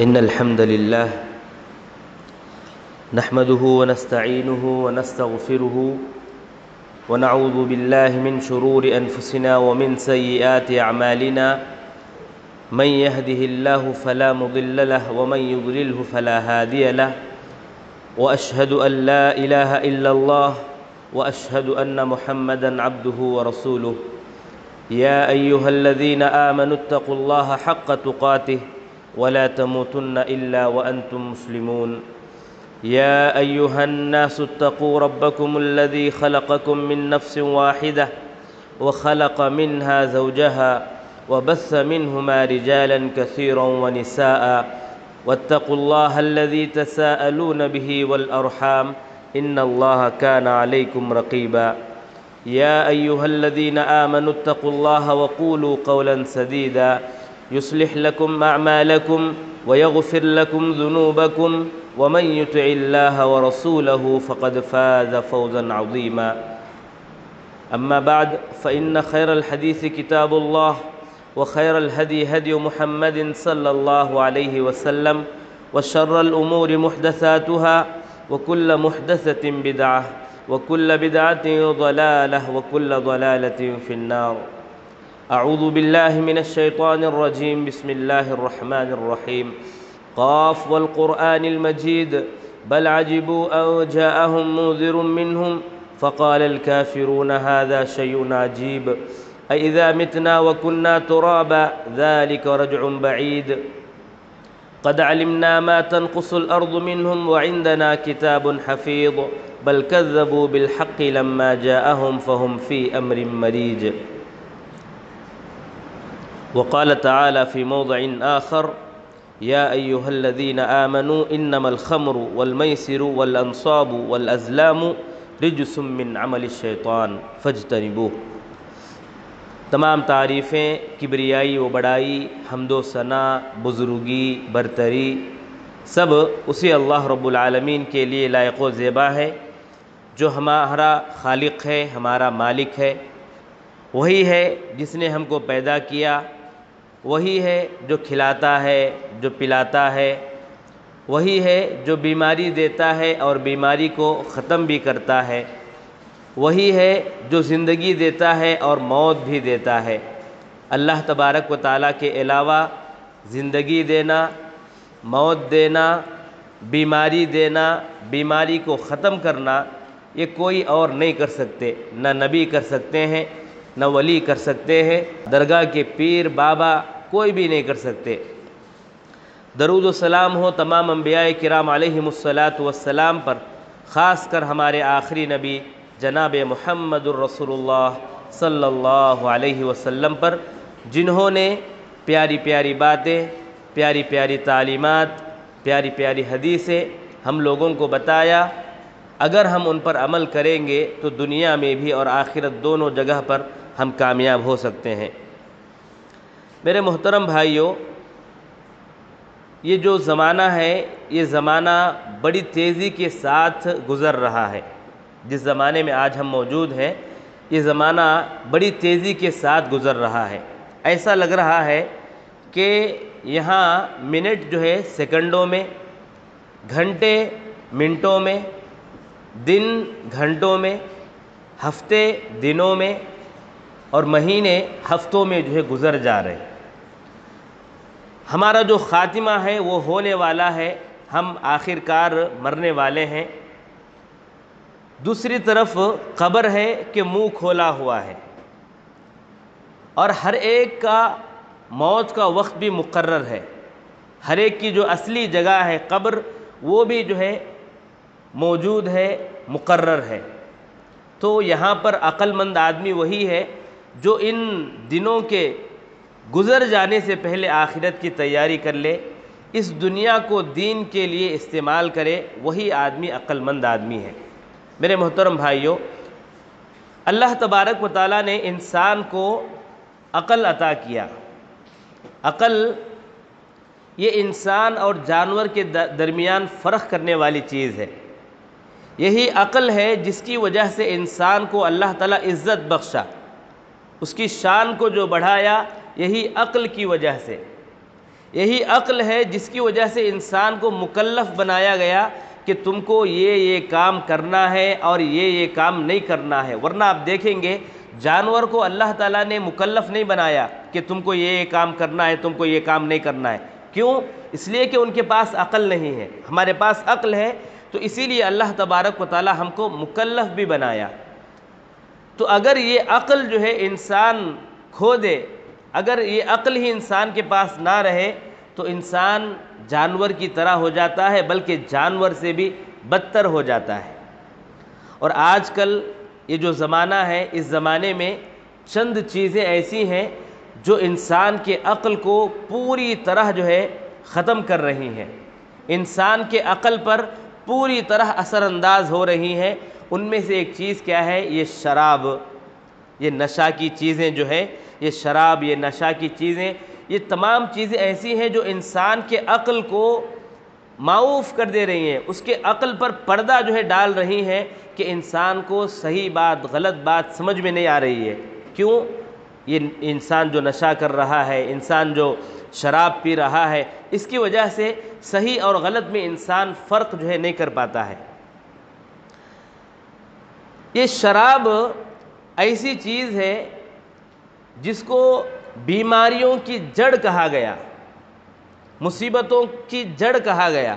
إن الحمد لله نحمده ونستعينه ونستغفره ونعوذ بالله من شرور أنفسنا ومن سيئات أعمالنا من يهده الله فلا مضل له ومن يضلله فلا هادي له وأشهد أن لا إله إلا الله وأشهد أن محمدًا عبده ورسوله يا أيها الذين آمنوا اتقوا الله حق تقاته ولا تموتن إلا وأنتم مسلمون يا أيها الناس اتقوا ربكم الذي خلقكم من نفس واحدة وخلق منها زوجها وبث منهما رجالا كثيرا ونساء واتقوا الله الذي تساءلون به والأرحام إن الله كان عليكم رقيبا يا أيها الذين آمنوا اتقوا الله وقولوا قولا سديدا يصلح لكم أعمالكم ويغفر لكم ذنوبكم ومن يطع الله ورسوله فقد فاز فوزا عظيما أما بعد فإن خير الحديث كتاب الله وخير الهدي هدي محمد صلى الله عليه وسلم وشر الأمور محدثاتها وكل محدثة بدعة وكل بدعة ضلالة وكل ضلالة في النار أعوذ بالله من الشيطان الرجيم بسم الله الرحمن الرحيم قاف والقرآن المجيد بل عجبوا أن جاءهم منذر منهم فقال الكافرون هذا شيء عجيب أإذا متنا وكنا ترابا ذلك رجع بعيد قد علمنا ما تنقص الأرض منهم وعندنا كتاب حفيظ بل كذبوا بالحق لما جاءهم فهم في أمر مريج وقال تعالى في موضع آخر يا أيها الذين آمنوا إنما الخمر والميسر والأنصاب والأزلام رجس من عمل الشیطان فاجتنبوه۔ تمام تعریفیں، کبریائی و بڑائی، حمد و ثنا، بزرگی، برتری سب اسی اللہ رب العالمین کے لیے لائق و زیبا ہے جو ہمارا خالق ہے، ہمارا مالک ہے۔ وہی ہے جس نے ہم کو پیدا کیا، وہی ہے جو کھلاتا ہے، جو پلاتا ہے، وہی ہے جو بیماری دیتا ہے اور بیماری کو ختم بھی کرتا ہے، وہی ہے جو زندگی دیتا ہے اور موت بھی دیتا ہے۔ اللہ تبارک و تعالیٰ کے علاوہ زندگی دینا، موت دینا، بیماری دینا، بیماری کو ختم کرنا یہ کوئی اور نہیں کر سکتے، نہ نبی کر سکتے ہیں، نہ ولی کر سکتے ہیں، درگاہ کے پیر بابا کوئی بھی نہیں کر سکتے۔ درود و سلام ہو تمام انبیاء کرام علیہم الصلاۃ پر، خاص کر ہمارے آخری نبی جناب محمد الرسول اللہ صلی اللہ علیہ وسلم پر، جنہوں نے پیاری پیاری باتیں، پیاری پیاری تعلیمات، پیاری پیاری حدیثیں ہم لوگوں کو بتایا۔ اگر ہم ان پر عمل کریں گے تو دنیا میں بھی اور آخرت دونوں جگہ پر ہم کامیاب ہو سکتے ہیں۔ میرے محترم بھائیوں، یہ جو زمانہ ہے یہ زمانہ بڑی تیزی کے ساتھ گزر رہا ہے۔ جس زمانے میں آج ہم موجود ہیں یہ زمانہ بڑی تیزی کے ساتھ گزر رہا ہے۔ ایسا لگ رہا ہے کہ یہاں منٹ جو ہے سیکنڈوں میں، گھنٹے منٹوں میں، دن گھنٹوں میں، ہفتے دنوں میں اور مہینے ہفتوں میں جو ہے گزر جا رہے ہیں۔ ہمارا جو خاتمہ ہے وہ ہونے والا ہے، ہم آخر کار مرنے والے ہیں۔ دوسری طرف قبر ہے کہ منہ کھولا ہوا ہے، اور ہر ایک کا موت کا وقت بھی مقرر ہے۔ ہر ایک کی جو اصلی جگہ ہے قبر وہ بھی جو ہے موجود ہے، مقرر ہے۔ تو یہاں پر عقل مند آدمی وہی ہے جو ان دنوں کے گزر جانے سے پہلے آخرت کی تیاری کر لے، اس دنیا کو دین کے لیے استعمال کرے، وہی آدمی عقل مند آدمی ہے۔ میرے محترم بھائیوں، اللہ تبارک و تعالیٰ نے انسان کو عقل عطا کیا۔ عقل یہ انسان اور جانور کے درمیان فرق کرنے والی چیز ہے۔ یہی عقل ہے جس کی وجہ سے انسان کو اللہ تعالیٰ عزت بخشا، اس کی شان کو جو بڑھایا یہی عقل کی وجہ سے۔ یہی عقل ہے جس کی وجہ سے انسان کو مکلف بنایا گیا کہ تم کو یہ کام کرنا ہے اور یہ کام نہیں کرنا ہے۔ ورنہ آپ دیکھیں گے جانور کو اللہ تعالیٰ نے مکلف نہیں بنایا کہ تم کو یہ کام کرنا ہے، تم کو یہ کام نہیں کرنا ہے۔ کیوں؟ اس لیے کہ ان کے پاس عقل نہیں ہے۔ ہمارے پاس عقل ہے، تو اسی لیے اللہ تبارک و تعالیٰ ہم کو مکلف بھی بنایا۔ تو اگر یہ عقل جو ہے انسان کھو دے، اگر یہ عقل ہی انسان کے پاس نہ رہے تو انسان جانور کی طرح ہو جاتا ہے، بلکہ جانور سے بھی بدتر ہو جاتا ہے۔ اور آج کل یہ جو زمانہ ہے، اس زمانے میں چند چیزیں ایسی ہیں جو انسان کے عقل کو پوری طرح جو ہے ختم کر رہی ہیں، انسان کے عقل پر پوری طرح اثر انداز ہو رہی ہیں۔ ان میں سے ایک چیز کیا ہے؟ یہ شراب، یہ نشہ کی چیزیں جو ہے، یہ شراب، یہ نشہ کی چیزیں، یہ تمام چیزیں ایسی ہیں جو انسان کے عقل کو معوف کر دے رہی ہیں، اس کے عقل پر پردہ جو ہے ڈال رہی ہیں کہ انسان کو صحیح بات غلط بات سمجھ میں نہیں آ رہی ہے۔ کیوں؟ یہ انسان جو نشہ کر رہا ہے، انسان جو شراب پی رہا ہے، اس کی وجہ سے صحیح اور غلط میں انسان فرق جو ہے نہیں کر پاتا ہے۔ یہ شراب ایسی چیز ہے جس کو بیماریوں کی جڑ کہا گیا، مصیبتوں کی جڑ کہا گیا۔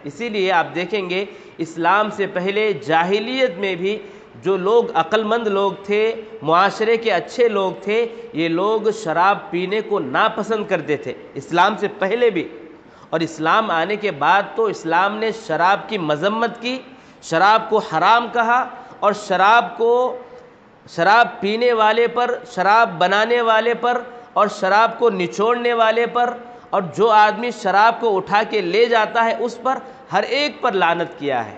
اسی لیے آپ دیکھیں گے اسلام سے پہلے جاہلیت میں بھی جو لوگ عقل مند لوگ تھے، معاشرے کے اچھے لوگ تھے، یہ لوگ شراب پینے کو ناپسند کرتے تھے، اسلام سے پہلے بھی۔ اور اسلام آنے کے بعد تو اسلام نے شراب کی مذمت کی، شراب کو حرام کہا، اور شراب پینے والے پر، شراب بنانے والے پر، اور شراب کو نچوڑنے والے پر، اور جو آدمی شراب کو اٹھا کے لے جاتا ہے اس پر، ہر ایک پر لعنت کیا ہے۔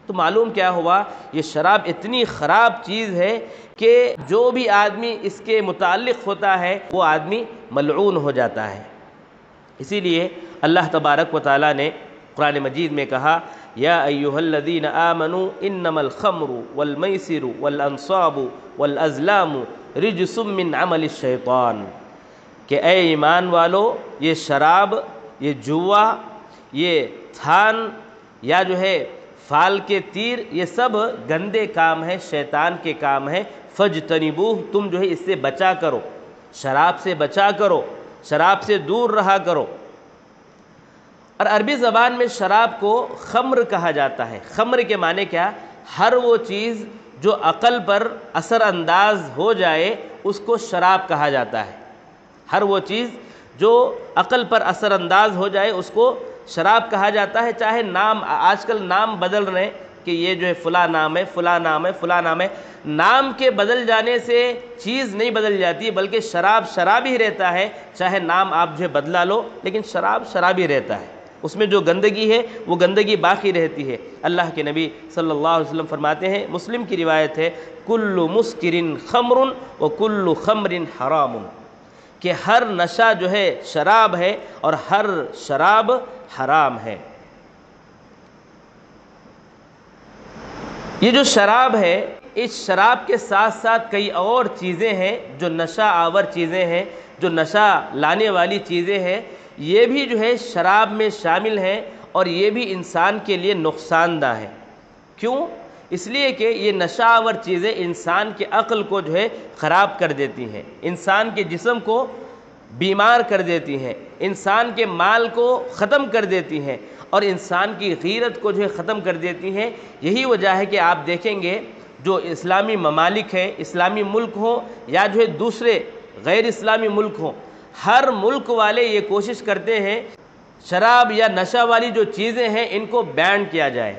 تو معلوم کیا ہوا؟ یہ شراب اتنی خراب چیز ہے کہ جو بھی آدمی اس کے متعلق ہوتا ہے وہ آدمی ملعون ہو جاتا ہے۔ اسی لیے اللہ تبارک و تعالیٰ نے قرآن مجید میں کہا، یا ایھا الذین آمنوا انما الخمر والمیسر والانصاب والازلام رجس من عمل الشیطان، کہ اے ایمان والو، یہ شراب، یہ جوا، یہ تھان یا جو ہے فال کے تیر، یہ سب گندے کام ہیں، شیطان کے کام ہیں۔ فاجتنبوہ، تم جو ہے اس سے بچا کرو، شراب سے بچا کرو، شراب سے دور رہا کرو۔ اور عربی زبان میں شراب کو خمر کہا جاتا ہے۔ خمر کے معنی کیا؟ ہر وہ چیز جو عقل پر اثر انداز ہو جائے اس کو شراب کہا جاتا ہے۔ ہر وہ چیز جو عقل پر اثر انداز ہو جائے اس کو شراب کہا جاتا ہے۔ چاہے نام، آج کل نام بدل رہے ہیں کہ یہ جو ہے فلاں نام ہے، فلاں نام ہے، فلاں نام ہے۔ نام کے بدل جانے سے چیز نہیں بدل جاتی، بلکہ شراب شراب ہی رہتا ہے، چاہے نام آپ جو ہے بدلا لو، لیکن شراب شراب ہی رہتا ہے۔ اس میں جو گندگی ہے وہ گندگی باقی رہتی ہے۔ اللہ کے نبی صلی اللہ علیہ وسلم فرماتے ہیں، مسلم کی روایت ہے، کل مسکر خمر وکل خمر حرام، کہ ہر نشہ جو ہے شراب ہے اور ہر شراب حرام ہے۔ یہ جو شراب ہے، اس شراب کے ساتھ ساتھ کئی اور چیزیں ہیں جو نشہ آور چیزیں ہیں، جو نشہ لانے والی چیزیں ہیں، یہ بھی جو ہے شراب میں شامل ہیں، اور یہ بھی انسان کے لیے نقصان دہ ہے۔ کیوں؟ اس لیے کہ یہ نشہ آور چیزیں انسان کے عقل کو جو ہے خراب کر دیتی ہیں، انسان کے جسم کو بیمار کر دیتی ہیں، انسان کے مال کو ختم کر دیتی ہیں، اور انسان کی غیرت کو جو ہے ختم کر دیتی ہیں۔ یہی وجہ ہے کہ آپ دیکھیں گے جو اسلامی ممالک ہیں، اسلامی ملک ہوں یا جو ہے دوسرے غیر اسلامی ملک ہوں، ہر ملک والے یہ کوشش کرتے ہیں شراب یا نشہ والی جو چیزیں ہیں ان کو بین کیا جائے،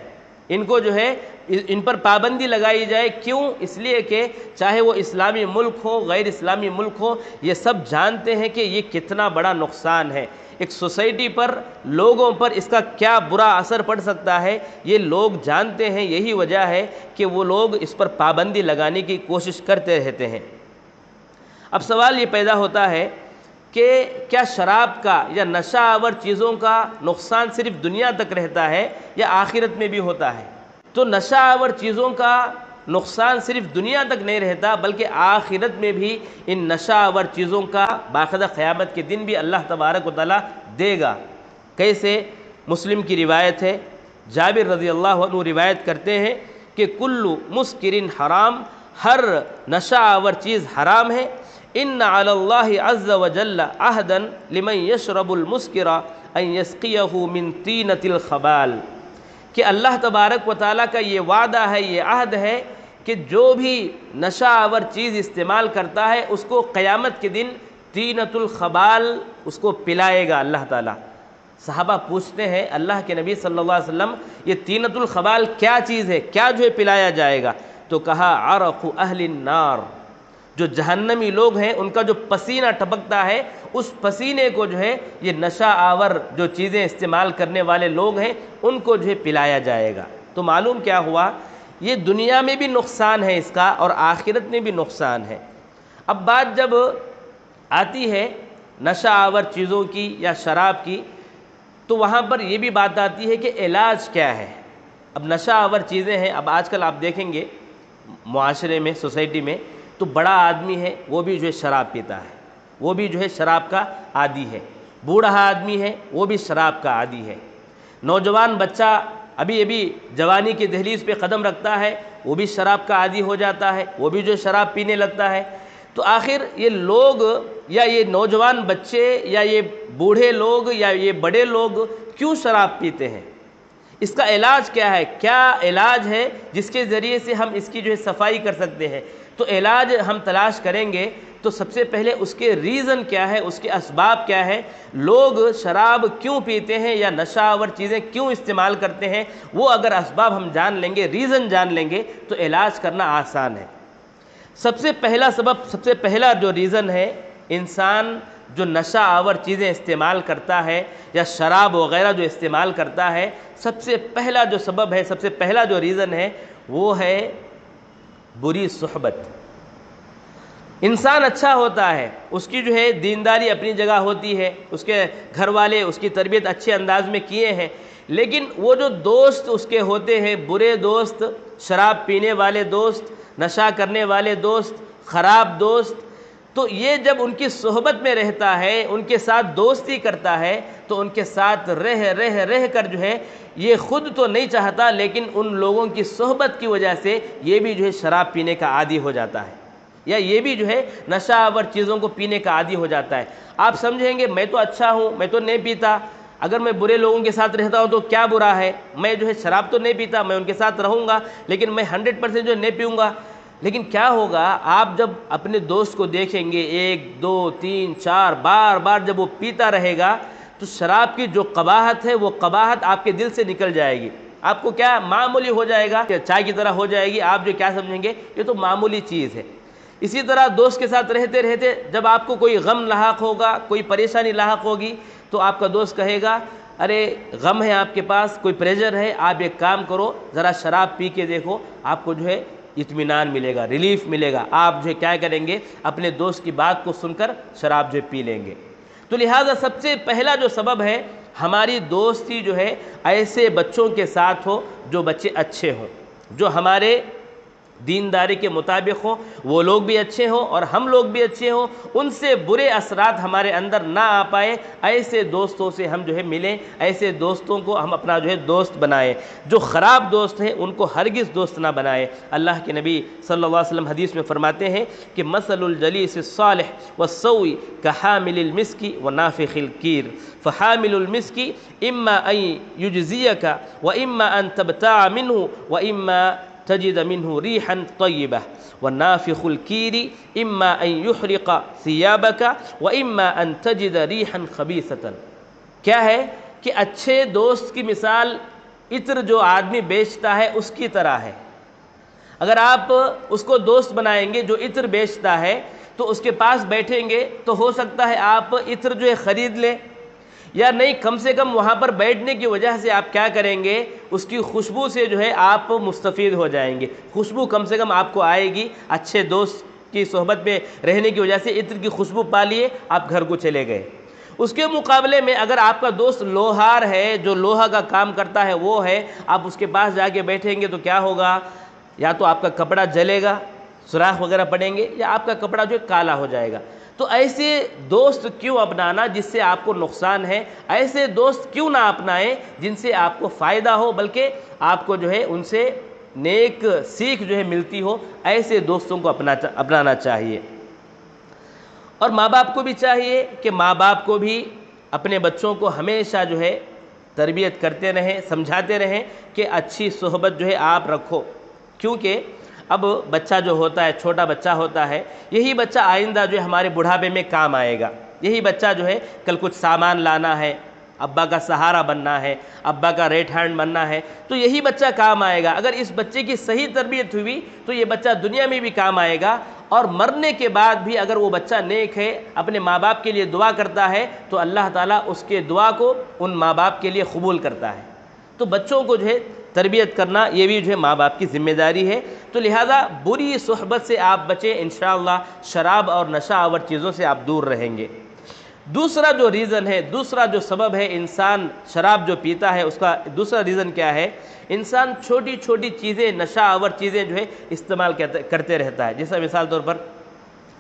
ان کو جو ہے ان پر پابندی لگائی جائے۔ کیوں؟ اس لیے کہ چاہے وہ اسلامی ملک ہو، غیر اسلامی ملک ہو، یہ سب جانتے ہیں کہ یہ کتنا بڑا نقصان ہے، ایک سوسائٹی پر، لوگوں پر اس کا کیا برا اثر پڑ سکتا ہے، یہ لوگ جانتے ہیں۔ یہی وجہ ہے کہ وہ لوگ اس پر پابندی لگانے کی کوشش کرتے رہتے ہیں۔ اب سوال یہ پیدا ہوتا ہے کہ کیا شراب کا یا نشہ آور چیزوں کا نقصان صرف دنیا تک رہتا ہے یا آخرت میں بھی ہوتا ہے؟ تو نشہ آور چیزوں کا نقصان صرف دنیا تک نہیں رہتا بلکہ آخرت میں بھی ان نشہ آور چیزوں کا باقاعدہ قیامت کے دن بھی اللہ تبارک و تعالیٰ دے گا۔ کیسے؟ مسلم کی روایت ہے، جابر رضی اللہ عنہ روایت کرتے ہیں کہ کل مسکر حرام، ہر نشہ آور چیز حرام ہے۔ ان علی اللہ عز وجل عہدا لمن یشرب المسکر ان یسقیہ من طینۃ الخبال، کہ اللہ تبارک و تعالیٰ کا یہ وعدہ ہے، یہ عہد ہے کہ جو بھی نشہ آور چیز استعمال کرتا ہے اس کو قیامت کے دن طینۃ الخبال اس کو پلائے گا اللہ تعالیٰ۔ صحابہ پوچھتے ہیں اللہ کے نبی صلی اللہ علیہ وسلم یہ طینۃ الخبال کیا چیز ہے، کیا جو ہے پلایا جائے گا؟ تو کہا عرق اہل النار، جو جہنمی لوگ ہیں ان کا جو پسینہ ٹپکتا ہے اس پسینے کو جو ہے یہ نشہ آور جو چیزیں استعمال کرنے والے لوگ ہیں ان کو جو ہے پلایا جائے گا۔ تو معلوم کیا ہوا، یہ دنیا میں بھی نقصان ہے اس کا اور آخرت میں بھی نقصان ہے۔ اب بات جب آتی ہے نشہ آور چیزوں کی یا شراب کی تو وہاں پر یہ بھی بات آتی ہے کہ علاج کیا ہے۔ اب نشہ آور چیزیں ہیں، اب آج کل آپ دیکھیں گے معاشرے میں، سوسائٹی میں، تو بڑا آدمی ہے وہ بھی جو ہے شراب پیتا ہے، وہ بھی جو ہے شراب کا عادی ہے، بوڑھا آدمی ہے وہ بھی شراب کا عادی ہے، نوجوان بچہ ابھی جوانی کی دہلیز پہ قدم رکھتا ہے وہ بھی شراب کا عادی ہو جاتا ہے، وہ بھی جو شراب پینے لگتا ہے۔ تو آخر یہ لوگ یا یہ نوجوان بچے یا یہ بوڑھے لوگ یا یہ بڑے لوگ کیوں شراب پیتے ہیں؟ اس کا علاج کیا ہے؟ کیا علاج ہے جس کے ذریعے سے ہم اس کی جو ہے صفائی کر سکتے ہیں؟ تو علاج ہم تلاش کریں گے تو سب سے پہلے اس کے ریزن کیا ہے، اس کے اسباب کیا ہے، لوگ شراب کیوں پیتے ہیں یا نشہ آور چیزیں کیوں استعمال کرتے ہیں، وہ اگر اسباب ہم جان لیں گے، ریزن جان لیں گے تو علاج کرنا آسان ہے۔ سب سے پہلا سبب، سب سے پہلا جو ریزن ہے، انسان جو نشہ آور چیزیں استعمال کرتا ہے یا شراب وغیرہ جو استعمال کرتا ہے، سب سے پہلا جو سبب ہے، سب سے پہلا جو ریزن ہے وہ ہے بری صحبت۔ انسان اچھا ہوتا ہے، اس کی جو ہے دینداری اپنی جگہ ہوتی ہے، اس کے گھر والے اس کی تربیت اچھے انداز میں کیے ہیں، لیکن وہ جو دوست اس کے ہوتے ہیں، برے دوست، شراب پینے والے دوست، نشہ کرنے والے دوست، خراب دوست، تو یہ جب ان کی صحبت میں رہتا ہے، ان کے ساتھ دوستی کرتا ہے تو ان کے ساتھ رہ کر جو ہے یہ خود تو نہیں چاہتا لیکن ان لوگوں کی صحبت کی وجہ سے یہ بھی جو ہے شراب پینے کا عادی ہو جاتا ہے، یا یہ بھی جو ہے نشہ آور چیزوں کو پینے کا عادی ہو جاتا ہے۔ آپ سمجھیں گے میں تو اچھا ہوں، میں تو نہیں پیتا، اگر میں برے لوگوں کے ساتھ رہتا ہوں تو کیا برا ہے، میں جو ہے شراب تو نہیں پیتا، میں ان کے ساتھ رہوں گا لیکن میں 100% جو نہیں پیوں گا۔ لیکن کیا ہوگا، آپ جب اپنے دوست کو دیکھیں گے 1 2 3 4 بار جب وہ پیتا رہے گا تو شراب کی جو قباحت ہے وہ قباحت آپ کے دل سے نکل جائے گی، آپ کو کیا معمولی ہو جائے گا، کہ چائے کی طرح ہو جائے گی، آپ جو کیا سمجھیں گے یہ تو معمولی چیز ہے۔ اسی طرح دوست کے ساتھ رہتے جب آپ کو کوئی غم لاحق ہوگا، کوئی پریشانی لاحق ہوگی تو آپ کا دوست کہے گا ارے غم ہے آپ کے پاس، کوئی پریشر ہے، آپ ایک کام کرو ذرا شراب پی کے دیکھو، آپ کو جو ہے اطمینان ملے گا، ریلیف ملے گا، آپ جو ہے کیا کریں گے، اپنے دوست کی بات کو سن کر شراب جو ہے پی لیں گے۔ تو لہٰذا سب سے پہلا جو سبب ہے ہماری دوستی جو ہے ایسے بچوں کے ساتھ ہو جو بچے اچھے ہوں، جو ہمارے دینداری کے مطابق ہوں، وہ لوگ بھی اچھے ہوں اور ہم لوگ بھی اچھے ہوں، ان سے برے اثرات ہمارے اندر نہ آ پائے، ایسے دوستوں سے ہم جو ہے ملیں، ایسے دوستوں کو ہم اپنا جو ہے دوست بنائیں۔ جو خراب دوست ہیں ان کو ہرگز دوست نہ بنائیں۔ اللہ کے نبی صلی اللہ علیہ وسلم حدیث میں فرماتے ہیں کہ مثل الجلیس الصالح والسوء كحامل المسك ونافخ الكير فحامل المسك اما ان يجزيك واما ان تبتاع منه واما تجد منه ريحا طيبة والنافخ الكير إما أن يحرق ثيابك وإما أن تجد ريحا خبيثة۔ کیا ہے کہ اچھے دوست کی مثال عطر جو آدمی بیچتا ہے اس کی طرح ہے۔ اگر آپ اس کو دوست بنائیں گے جو عطر بیچتا ہے تو اس کے پاس بیٹھیں گے تو ہو سکتا ہے آپ عطر جو ہے خرید لیں، یا نہیں کم سے کم وہاں پر بیٹھنے کی وجہ سے آپ کیا کریں گے، اس کی خوشبو سے جو ہے آپ مستفید ہو جائیں گے، خوشبو کم سے کم آپ کو آئے گی، اچھے دوست کی صحبت میں رہنے کی وجہ سے عطر کی خوشبو پا لیے، آپ گھر کو چلے گئے۔ اس کے مقابلے میں اگر آپ کا دوست لوہار ہے، جو لوہا کا کام کرتا ہے وہ ہے، آپ اس کے پاس جا کے بیٹھیں گے تو کیا ہوگا، یا تو آپ کا کپڑا جلے گا، سوراخ وغیرہ پڑیں گے، یا آپ کا کپڑا جو ہے کالا ہو جائے گا۔ تو ایسے دوست کیوں اپنانا جس سے آپ کو نقصان ہے؟ ایسے دوست کیوں نہ اپنائیں جن سے آپ کو فائدہ ہو، بلکہ آپ کو جو ہے ان سے نیک سیکھ جو ہے ملتی ہو؟ ایسے دوستوں کو اپنانا چاہیے۔ اور ماں باپ کو بھی چاہیے کہ ماں باپ کو بھی اپنے بچوں کو ہمیشہ جو ہے تربیت کرتے رہیں، سمجھاتے رہیں کہ اچھی صحبت جو ہے آپ رکھو، کیونکہ اب بچہ جو ہوتا ہے، چھوٹا بچہ ہوتا ہے، یہی بچہ آئندہ جو ہے ہمارے بڑھاپے میں کام آئے گا۔ یہی بچہ جو ہے کل کچھ سامان لانا ہے، ابا کا سہارا بننا ہے، ابا کا ریٹ ہینڈ بننا ہے، تو یہی بچہ کام آئے گا۔ اگر اس بچے کی صحیح تربیت ہوئی تو یہ بچہ دنیا میں بھی کام آئے گا، اور مرنے کے بعد بھی اگر وہ بچہ نیک ہے، اپنے ماں باپ کے لیے دعا کرتا ہے، تو اللہ تعالیٰ اس کے دعا کو ان ماں باپ کے لیے قبول کرتا ہے۔ تو بچوں کو جو ہے تربیت کرنا یہ بھی جو ہے ماں باپ کی ذمہ داری ہے۔ تو لہٰذا بری صحبت سے آپ بچیں، انشاءاللہ شراب اور نشہ آور چیزوں سے آپ دور رہیں گے۔ دوسرا جو ریزن ہے، دوسرا جو سبب ہے انسان شراب جو پیتا ہے، اس کا دوسرا ریزن کیا ہے؟ انسان چھوٹی چھوٹی چیزیں، نشہ آور چیزیں جو ہے استعمال کرتے رہتا ہے۔ جیسا مثال طور پر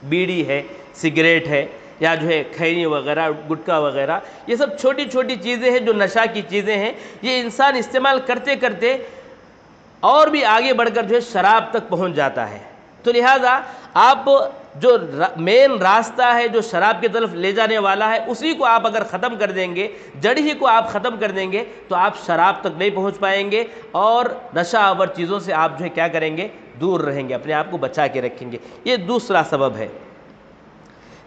بیڑی ہے، سگریٹ ہے، یا جو ہے کھینی وغیرہ، گٹکا وغیرہ، یہ سب چھوٹی چھوٹی چیزیں ہیں جو نشہ کی چیزیں ہیں۔ یہ انسان استعمال کرتے کرتے اور بھی آگے بڑھ کر جو ہے شراب تک پہنچ جاتا ہے۔ تو لہٰذا آپ جو مین راستہ ہے جو شراب کی طرف لے جانے والا ہے، اسی کو آپ اگر ختم کر دیں گے، جڑ ہی کو آپ ختم کر دیں گے، تو آپ شراب تک نہیں پہنچ پائیں گے، اور نشہ آور چیزوں سے آپ جو ہے کیا کریں گے؟ دور رہیں گے، اپنے آپ کو بچا کے رکھیں گے۔ یہ دوسرا سبب ہے۔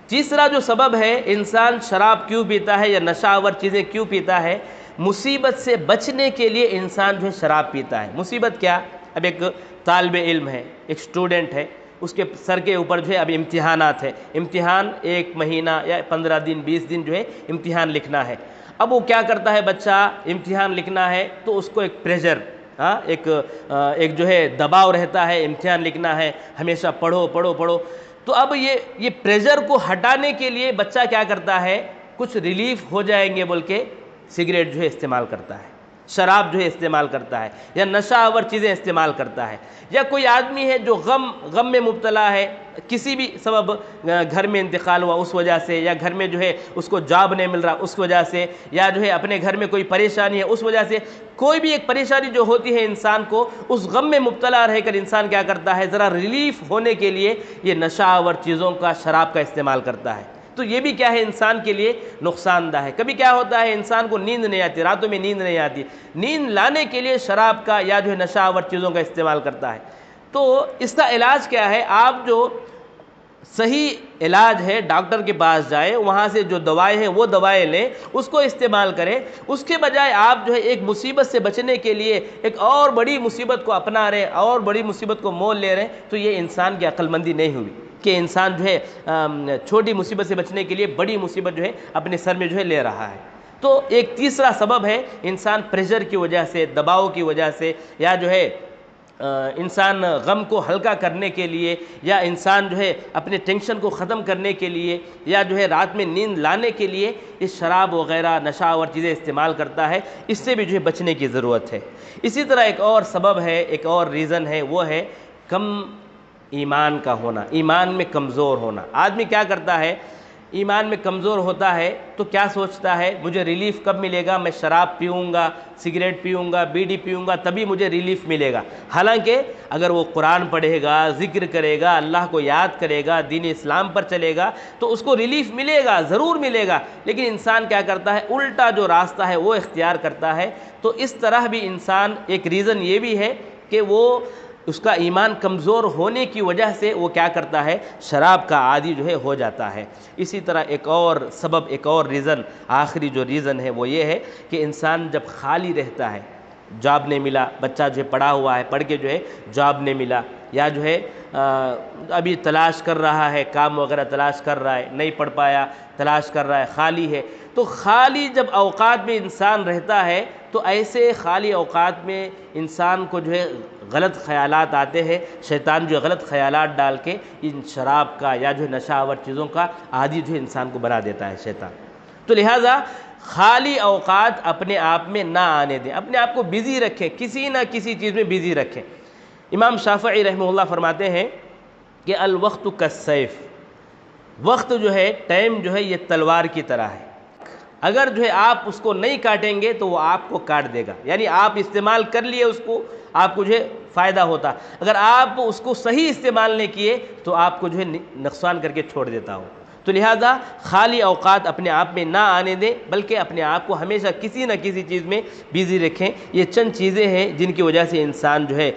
تیسرا جو سبب ہے انسان شراب کیوں پیتا ہے یا نشہ آور چیزیں کیوں پیتا ہے؟ مصیبت سے بچنے کے لیے انسان جو ہے شراب پیتا ہے۔ مصیبت کیا؟ اب ایک طالب علم ہے، ایک اسٹوڈنٹ ہے، اس کے سر کے اوپر جو ہے اب امتحانات ہے، امتحان 1 مہینہ یا 15 دن 20 دن جو ہے امتحان لکھنا ہے۔ اب وہ کیا کرتا ہے بچہ؟ امتحان لکھنا ہے تو اس کو ایک پریشر، ایک جو ہے دباؤ رہتا ہے، امتحان لکھنا ہے، ہمیشہ پڑھو پڑھو پڑھو۔ تو اب یہ پریشر کو ہٹانے کے لیے بچہ کیا کرتا ہے؟ کچھ ریلیف ہو جائیں گے بول کے سگریٹ جو ہے استعمال کرتا ہے، شراب جو ہے استعمال کرتا ہے، یا نشہ آور چیزیں استعمال کرتا ہے۔ یا کوئی آدمی ہے جو غم میں مبتلا ہے، کسی بھی سبب، گھر میں انتقال ہوا اس وجہ سے، یا گھر میں جو ہے اس کو جاب نہیں مل رہا اس وجہ سے، یا جو ہے اپنے گھر میں کوئی پریشانی ہے اس وجہ سے، کوئی بھی ایک پریشانی جو ہوتی ہے انسان کو، اس غم میں مبتلا رہ کر انسان کیا کرتا ہے؟ ذرا ریلیف ہونے کے لیے یہ نشہ آور چیزوں کا، شراب کا استعمال کرتا ہے۔ تو یہ بھی کیا ہے؟ انسان کے لیے نقصان دہ ہے۔ کبھی کیا ہوتا ہے انسان کو نیند نہیں آتی، راتوں میں نیند نہیں آتی، نیند لانے کے لیے شراب کا یا جو ہے نشہ آور چیزوں کا استعمال کرتا ہے۔ تو اس کا علاج کیا ہے؟ آپ جو صحیح علاج ہے ڈاکٹر کے پاس جائیں، وہاں سے جو دوائیں ہیں وہ دوائیں لیں، اس کو استعمال کریں۔ اس کے بجائے آپ جو ہے ایک مصیبت سے بچنے کے لیے ایک اور بڑی مصیبت کو اپنا رہے، اور بڑی مصیبت کو مول لے رہے ہیں، تو یہ انسان کی عقل مندی نہیں ہوئی کہ انسان جو ہے چھوٹی مصیبت سے بچنے کے لیے بڑی مصیبت جو ہے اپنے سر میں جو ہے لے رہا ہے۔ تو ایک تیسرا سبب ہے انسان پریشر کی وجہ سے، دباؤ کی وجہ سے، یا جو ہے انسان غم کو ہلکا کرنے کے لیے، یا انسان جو ہے اپنے ٹینشن کو ختم کرنے کے لیے، یا جو ہے رات میں نیند لانے کے لیے اس شراب وغیرہ نشہ آور چیزیں استعمال کرتا ہے۔ اس سے بھی جو ہے بچنے کی ضرورت ہے۔ اسی طرح ایک اور سبب ہے، ایک اور ریزن ہے، وہ ہے کم ایمان کا ہونا، ایمان میں کمزور ہونا۔ آدمی کیا کرتا ہے؟ ایمان میں کمزور ہوتا ہے تو کیا سوچتا ہے؟ مجھے ریلیف کب ملے گا؟ میں شراب پیوں گا، سگریٹ پیوں گا، بیڑی پیوں گا، تبھی مجھے ریلیف ملے گا۔ حالانکہ اگر وہ قرآن پڑھے گا، ذکر کرے گا، اللہ کو یاد کرے گا، دین اسلام پر چلے گا، تو اس کو ریلیف ملے گا، ضرور ملے گا۔ لیکن انسان کیا کرتا ہے؟ الٹا جو راستہ ہے وہ اختیار کرتا ہے۔ تو اس طرح بھی انسان، ایک ریزن یہ بھی ہے کہ وہ اس کا ایمان کمزور ہونے کی وجہ سے وہ کیا کرتا ہے؟ شراب کا عادی جو ہے ہو جاتا ہے۔ اسی طرح ایک اور سبب، ایک اور ریزن، آخری جو ریزن ہے وہ یہ ہے کہ انسان جب خالی رہتا ہے، جاب نہیں ملا، بچہ جو ہے پڑھا ہوا ہے، پڑھ کے جو ہے جاب نہیں ملا، یا جو ہے ابھی تلاش کر رہا ہے، کام وغیرہ تلاش کر رہا ہے، نہیں پڑھ پایا، تلاش کر رہا ہے، خالی ہے، تو خالی جب اوقات میں انسان رہتا ہے تو ایسے خالی اوقات میں انسان کو جو ہے غلط خیالات آتے ہیں، شیطان جو غلط خیالات ڈال کے ان شراب کا یا جو نشہ آور چیزوں کا عادی جو ہے انسان کو بنا دیتا ہے شیطان۔ تو لہٰذا خالی اوقات اپنے آپ میں نہ آنے دیں، اپنے آپ کو بزی رکھیں، کسی نہ کسی چیز میں بزی رکھیں۔ امام شافعی رحمہ اللہ فرماتے ہیں کہ الوقت کالسیف، وقت جو ہے، ٹائم جو ہے، یہ تلوار کی طرح ہے، اگر جو ہے آپ اس کو نہیں کاٹیں گے تو وہ آپ کو کاٹ دے گا، یعنی آپ استعمال کر لیے اس کو، آپ کو جو ہے فائدہ ہوتا، اگر آپ اس کو صحیح استعمال نہیں کیے تو آپ کو جو ہے نقصان کر کے چھوڑ دیتا ہو۔ تو لہٰذا خالی اوقات اپنے آپ میں نہ آنے دیں، بلکہ اپنے آپ کو ہمیشہ کسی نہ کسی چیز میں بیزی رکھیں۔ یہ چند چیزیں ہیں جن کی وجہ سے انسان جو ہے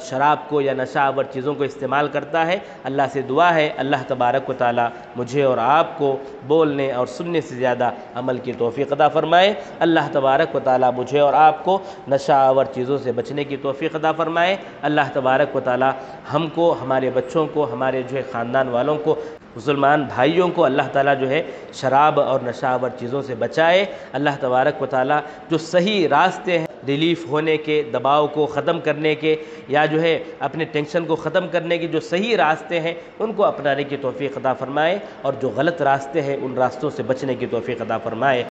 شراب کو یا نشہ آور چیزوں کو استعمال کرتا ہے۔ اللہ سے دعا ہے اللہ تبارک و تعالی مجھے اور آپ کو بولنے اور سننے سے زیادہ عمل کی توفیق عطا فرمائے۔ اللہ تبارک و تعالی مجھے اور آپ کو نشہ آور چیزوں سے بچنے کی توفیق عطا فرمائے۔ اللہ تبارک و تعالی ہم کو، ہمارے بچوں کو، ہمارے جو ہے خاندان والوں کو، مسلمان بھائیوں کو اللہ تعالیٰ جو ہے شراب اور نشہ آور چیزوں سے بچائے۔ اللہ تبارک و تعالیٰ جو صحیح راستے ہیں ریلیف ہونے کے، دباؤ کو ختم کرنے کے، یا جو ہے اپنے ٹینشن کو ختم کرنے کے جو صحیح راستے ہیں ان کو اپنانے کی توفیق عطا فرمائے، اور جو غلط راستے ہیں ان راستوں سے بچنے کی توفیق عطا فرمائے۔